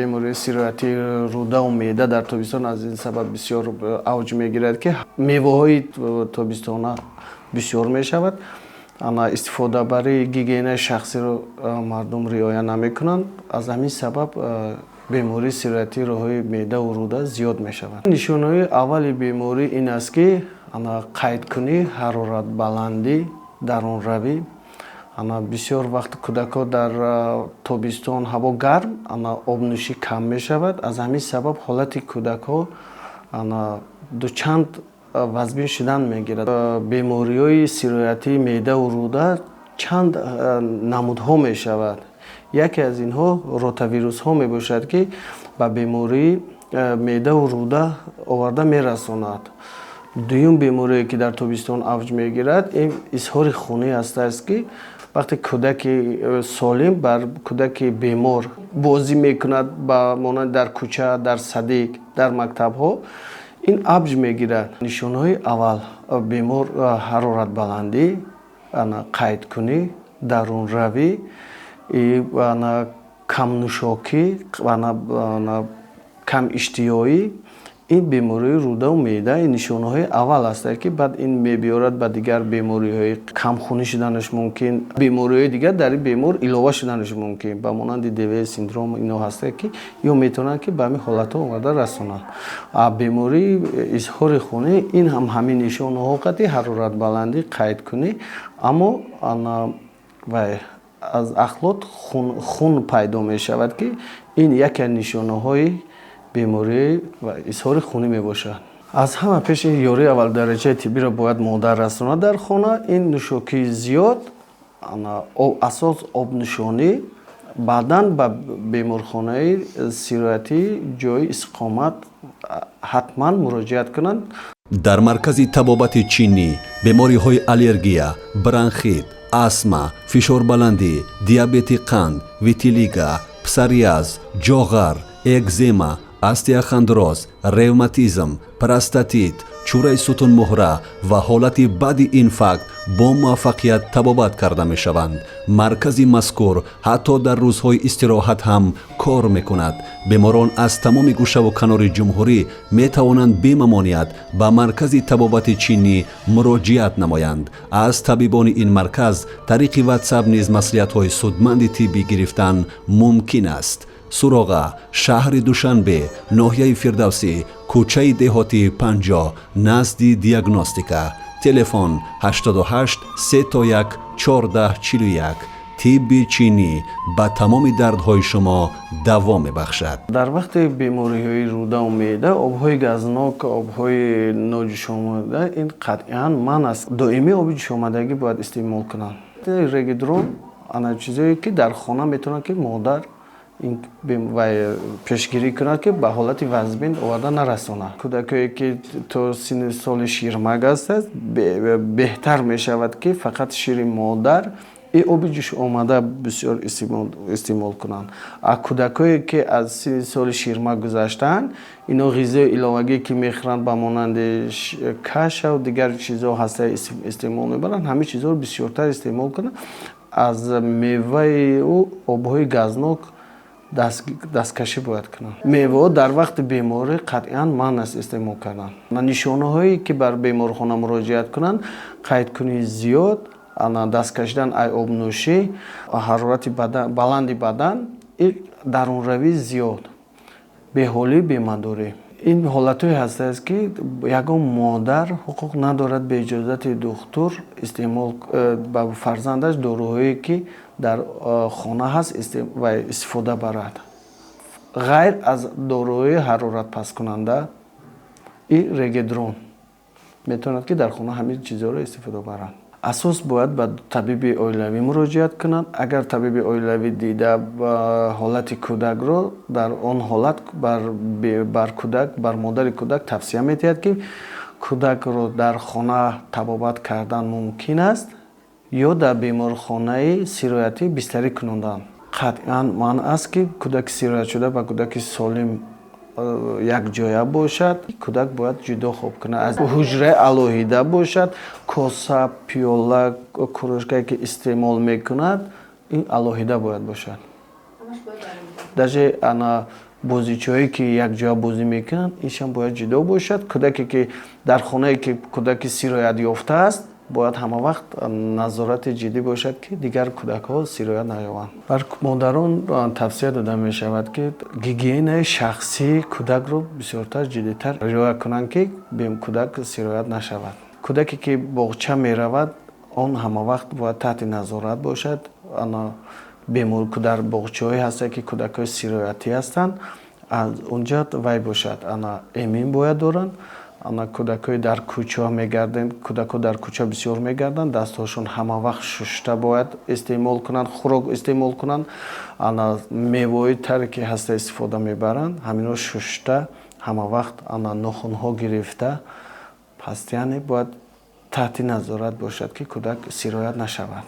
бемории сироятии руда ва меъда дар тобистон аз ин сабаб бисёр авҷ мегирад, ки меваҳои тобистона бисёр мешавад. Истифода барои гигиенаи шахсиро мардум риоя намекунанд. Аз ҳамин сабаб бемории сироятии роҳҳои меъдаву руда зиёд мешавад. Нишонаҳои аввали беморӣ ин аст, ки қайдкунӣ, ҳароратбаландӣ, дарунравӣ. Бисёр вақт кӯдакҳо дар тобистон ҳаво гарм, обнӯшӣ кам мешавад. Аз ҳамин сабаб ҳолати кӯдакҳо дучанд вазбин шудан мегирад. Бемориҳои сироятии меъдаву руда чанд намудҳо мешавад. Яке аз инҳо ротавирусҳо мебошад, ки ба бемории меъдаву руда оварда мерасонад. Дуюм беморие, ки дар тобистон авҷ мегирад, ин изҳори хунӣ ҳастааст, ки вақте кӯдаки солим бар кӯдаки бемор бозӣ мекунад, ба монанд дар кӯча, дар садик, дар мактабҳо, ин авҷ мегирад. Нишонаҳои аввал бемор ҳароратбаландӣ, қайдкунӣ, дарунравӣ, камнӯшокӣ, камиштиёӣ. ин бемории рудаву меъда нишонаҳои аввал ҳастанд, ки баъд ин мебиёрад ба дигар бемориҳои камхунӣ шуданаш мумкин, бемориҳои дигар дар ин бемор илова шуданаш мумкин, ба монанди ДВ синдром ино ҳастанд, ки ё метавонанд, ки ба ҳамин ҳолатҳо омада расонанд. Бемории изҳори хунӣ ин ҳам ҳамин нишонаҳо қати ҳароратбаландӣ, қайдкунӣ, аммо аз ахлот хун пайдо мешавад, ки ин яке аз нишонаҳои бемории изҳори хунӣ мебошад. Аз ҳама пеш ин ёрии аввалдараҷаи тиббиро бояд модар расонад дар хона. Ин нӯшокии зиёд, асос обнӯшонӣ, баъдан ба беморхонаи сироятӣ ҷойи иstiqомат ҳатман муроҷиат кунанд. дар маркази табобати чинӣ бемориҳои аллергия, бронхит, астма, фишорбаландӣ, диабети қанд, витилиго, псориаз, ҷоғар, экзема, остеохондроз, ревматизм, простатит, чураи сутунмуҳра ва ҳолати баъди инфаркт бо муваффақият табобат карда мешаванд. маркази мазкур ҳатто дар рӯзҳои истироҳат ҳам кор мекунад. беморон аз тамоми гӯшаву канори ҷумҳурӣ метавонанд бемамоният ба маркази табобати чинӣ муроҷиат намоянд. аз табибони ин марказ тариқи ватсап низ маслиҳатҳои судманди тиббӣ гирифтан мумкин аст. суроға шаҳри душанбе, ноҳияи фирдавсӣ, кӯчаи деҳотӣ 50 назди диагностика. телефон 88 31 14 41. тибби чинӣ ба тамоми дардҳои шумо даво мебахшад. Дар вақти бемориҳои рудаву меъда обҳои газнок, обҳои ноҷӯшомада ин қатъиан ман аст. доимӣ оби ҷӯшомадагӣ бояд истеъмол кунанд. Регидрон ана чизое, ки дар хона метавонад, ки модар пешгирӣ кунад, ки ба ҳолати вазбин оварда нарасонад. кӯдакое, ки то синни соли ширмак ҳастанд, беҳтар мешавад, ки фақат шири модар и оби ҷӯшомада бисёр истеъмол кунанд. кӯдакое, ки аз синни соли ширмак гузаштаанд, ино ғизои иловагӣ, ки мехӯранд ба монанди кашаву дигар чизҳо ҳаста истеъмол мебаранд, ҳамин чизҳоро бисёртар истеъмол кунанд. аз меваи обҳои газнок дасткашӣ бояд кунанд. меваҳо дар вақти беморӣ қатъиан манъ аст истеъмол кардан. нишонаҳое, ки бар беморхона муроҷиат кунанд, қайдкунии зиёд, даст кашидан ай обнӯшӣ, ҳарорати баланди бадан, дарунравии зиёд, беҳолӣ, бемадорӣ. ин ҳолатҳое ҳастааст, ки ягон модар ҳуқуқ надорад бе иҷозати духтур истеъмол ба фарзандаш доруҳое, ки дар хона ҳаст ва истифода барад. ғайр аз доруҳои ҳароратпасткунанда и регидрон метавонад, ки дар хона ҳамин чизҳоро истифода барад. асос бояд ба табиби оилавӣ муроҷиат кунанд. агар табиби оилавӣ дида ҳолати кӯдакро дар он ҳолат бар кӯдак, бар модари кӯдак тавсия метиҳад, ки кӯдакро дар хона табобат кардан мумкин аст ё дар беморхонаи сироятӣ бистарӣ кунондан. қатъиан манъ аст, ки кӯдаки сироятшуда ба кӯдаки солим якҷоя бошад. кӯдак бояд ҷудо хоб кунад, аз ҳуҷраи алоҳида бошад. коса, пиёла, кружкае, ки истеъмол мекунад, ин алоҳида бояд бошад. даже бозичҳое ки якҷоя бозӣ мекунанд иншам бояд ҷудо бошад. Кӯдаке ки дар хонае ки кӯдаки сироят ёфтааст бояд ҳама вақт назорати ҷиддӣ бошад ки дигар кӯдакҳо сироят наёбанд. Бар модарон тавсия дода мешавад ки гигиенаи шахсии кӯдакро бисёртар ҷиддитар риоя кунанд ки кӯдак сироят нашавад. Кӯдаке ки боғча меравад он ҳама вақт бояд таҳти назорат бошад. Дар боғчаҳое ҳастанд ки кӯдакҳои сироятӣ ҳастанд, аз онҷо вай бошад эмин бояд доранд. Кӯдакҳои дар кӯча мегарданд, кӯдакҳо дар кӯча бисёр мегарданд, дастҳошон ҳама вақт шушта бояд истеъмол кунанд, хӯрок истеъмол кунанд, мевои таре ки ҳаста истифода мебаранд, ҳаминро шушта ҳама вақт нохунҳо гирифта, пас яъне бояд таҳти назорат бошад ки кӯдак сироят нашавад.